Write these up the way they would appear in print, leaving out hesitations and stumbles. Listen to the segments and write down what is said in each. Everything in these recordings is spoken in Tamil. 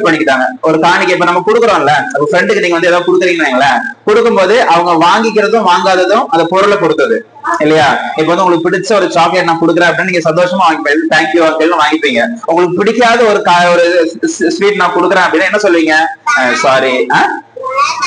பண்ணிக்கிட்டாங்க. ஒரு காணிக்கை இப்ப நம்ம கொடுக்குறோம்ல, ஃப்ரெண்டுக்கு நீங்க வந்து ஏதாவது கொடுக்குறீங்களா, கொடுக்கும்போது அவங்க வாங்கிக்கிறதும் வாங்காததும் அந்த பொருளை பொறுத்தது இல்லையா? இப்ப வந்து உங்களுக்கு பிடிச்ச ஒரு சாக்லேட் நான் கொடுக்குறேன் அப்படின்னு நீங்க சந்தோஷமா வாங்கிப்பீங்க, தேங்க்யூ அங்கிள்னு வாங்கிப்பீங்க. உங்களுக்கு பிடிக்காத ஒரு ஸ்வீட் நான் கொடுக்குறேன் அப்படின்னா என்ன சொல்லுவீங்க? சாரி,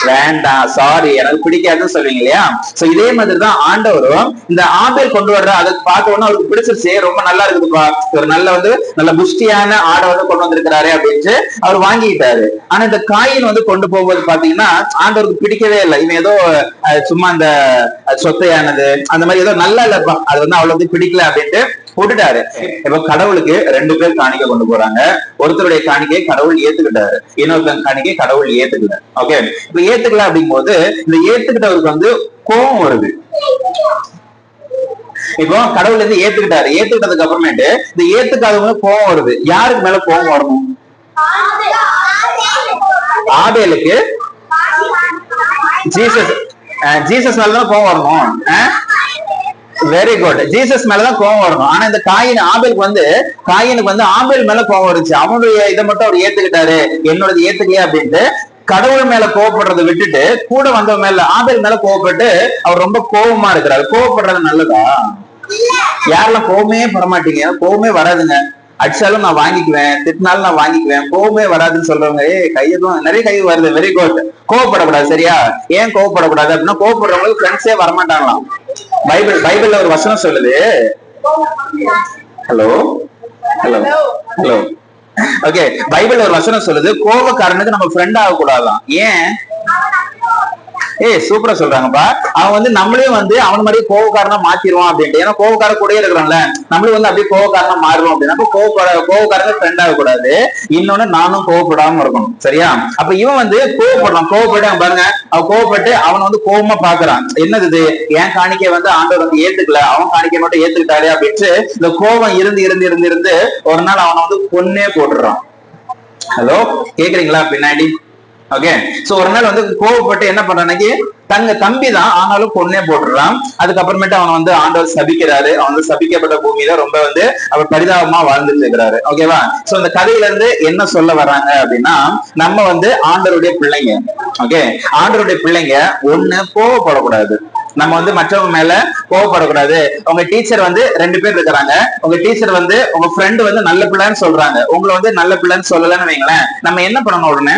வேண்டாம், சாரி, எனக்கு பிடிக்காதுன்னு சொல்லுவீங்க இல்லையா? சோ இதே மாதிரிதான் ஆண்டவரும் இந்த ஆபேல் கொண்டு வர்ற அதை பார்த்த உடனே அவருக்கு பிடிச்சிருச்சு, ரொம்ப நல்லா இருக்குதுப்பா, ஒரு நல்ல புஷ்டியான ஆடை வந்து கொண்டு வந்திருக்கிறாரு அப்படின்ட்டு அவர் வாங்கிட்டாரு. ஆனா இந்த காயின் வந்து கொண்டு போகும்போது பாத்தீங்கன்னா ஆண்டவருக்கு பிடிக்கவே இல்லை. இவன் ஏதோ சும்மா அந்த சொத்தையானது அந்த மாதிரி ஏதோ நல்லா இல்லப்பா, அது வந்து அவ்வளவு பிடிக்கல அப்படின்ட்டு போட்டுட்டாரு. இப்ப கடவுளுக்கு 2 பேர் காணிக்கை கொண்டு போறாங்க. ஒருத்தருடைய காணிக்கை கடவுள் ஏத்துக்கிட்டாரு, இன்னொருத்தன் காணிக்கை கடவுள் ஏத்துக்கல. ஓகே, இப்ப ஏத்துக்கல அப்படிங்கும் போது இந்த ஏத்துக்கிட்டவருக்கு வந்து கோபம் வருது. இப்போ கடவுள் இருந்து ஏத்துக்கிட்டாரு, ஏத்துக்கிட்டதுக்கு அப்புறமேட்டு இந்த ஏத்துக்காதவங்க கோபம் வருது. யாருக்கு மேல கோபம் வரணும்? ஆபேலுக்கு ஜீசஸ் மேலதான் கோபம் வரணும். வெரி குட், ஜீசஸ் மேலதான் கோபம் வரணும். ஆனா இந்த ஆபேலுக்கு வந்து ஆபேல் மேல கோபம் வருச்சு. அவனுடைய இதை மட்டும் அவர் ஏத்துக்கிட்டாரு, என்னோட ஏத்துக்கலையா அப்படின்ட்டு கடவுள் மேல கோவப்படுறதை விட்டுட்டு கூட வந்தவன் மேல ஆபேல் மேல கோவப்பட்டு அவர் ரொம்ப கோபமா இருக்கிறாரு. கோவப்படுறது நல்லதா? யாரெல்லாம் கோபமே வரமாட்டீங்க, கோபமே வராதுங்க. அடிச்சாலும் நான் வாங்கிக்குவேன், திட்டினாலும் நான் வாங்கிக்குவேன், கோபமே வராதுன்னு சொல்றவங்க கையதும் நிறைய கை வருது. வெரி குட், கோவப்படக்கூடாது. சரியா? ஏன் கோவப்படக்கூடாது அப்படின்னா கோவப்படுறவங்களுக்கு ஃப்ரெண்ட்ஸே வரமாட்டாங்களாம். பைபிள்ல ஒரு வசனம் சொல்லுது. ஹலோ ஹலோ ஹலோ ஓகே, பைபிள்ல ஒரு வசனம் சொல்லுது, கோபக்காரனுக்கு நம்ம ஃப்ரெண்ட் ஆக கூடாதான். ஏன்? சூப்பரா சொல்றாங்கப்பா. அவன் வந்து நம்மளையும் வந்து அவன் மாதிரி கோவக்காரனா மாத்திடுவான் அப்படின்ட்டு. ஏன்னா கோவக்கார கூட இருக்கிறான்ல, நம்மளும் வந்து அப்படியே கோவக்காரனா மாறுவோம் அப்படின்னா கோவக்காரங்க ஃப்ரெண்ட் ஆக கூடாது. இன்னொன்னு நானும் கோவப்படாம இருக்கணும். சரியா? அப்ப இவன் வந்து கோவப்பட்டு பாருங்க, அவன் கோவப்பட்டு அவன் வந்து கோவமா பாக்குறான். என்னது இது, என் காணிக்கை வந்து ஆண்டவர் வந்து ஏத்துக்கல, அவன் காணிக்கை மட்டும் ஏத்துக்கிட்டாரு அப்படின்ட்டு இந்த கோபம் இருந்து ஒரு நாள் அவனை வந்து கொன்னே போட்டுறான். ஹலோ, கேக்குறீங்களா பின்னாடி? ஓகே, சோ ஒரு நாள் வந்து கோவப்பட்டு என்ன பண்றானே, தங்க தம்பி தான் ஆனாலும் கொன்னே போட்டுறான். அதுக்கப்புறமேட்டு அவன் வந்து ஆண்டவர் சபிக்கிறாரு. அவன் வந்து சபிக்கப்பட்ட பூமியில ரொம்ப வந்து அவர் பரிதாபமா வாழ்ந்துட்டு இருக்கிறாரு. ஓகேவா? சோ இந்த கதையில இருந்து என்ன சொல்ல வர்றாங்க அப்படின்னா, நம்ம வந்து ஆண்டவருடைய பிள்ளைங்க. ஓகே, ஆண்டவருடைய பிள்ளைங்க ஒண்ணு கோவப்படக்கூடாது. நம்ம வந்து மற்றவங்க மேல கோவப்படக்கூடாது. உங்க டீச்சர் வந்து 2 பேர் இருக்கிறாங்க. உங்க டீச்சர் வந்து உங்க ஃப்ரெண்டு வந்து நல்ல பிள்ளைன்னு சொல்றாங்க, உங்களை வந்து நல்ல பிள்ளைன்னு சொல்லலன்னு வைங்களேன், நம்ம என்ன பண்ணணும்? உடனே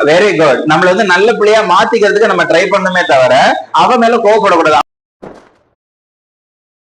வெரி குட், நம்மள வந்து நல்ல பிள்ளையா மாத்திக்கிறதுக்கு நம்ம ட்ரை பண்ணணுமே தவிர அவ மேல கோவப்படக்கூடாது.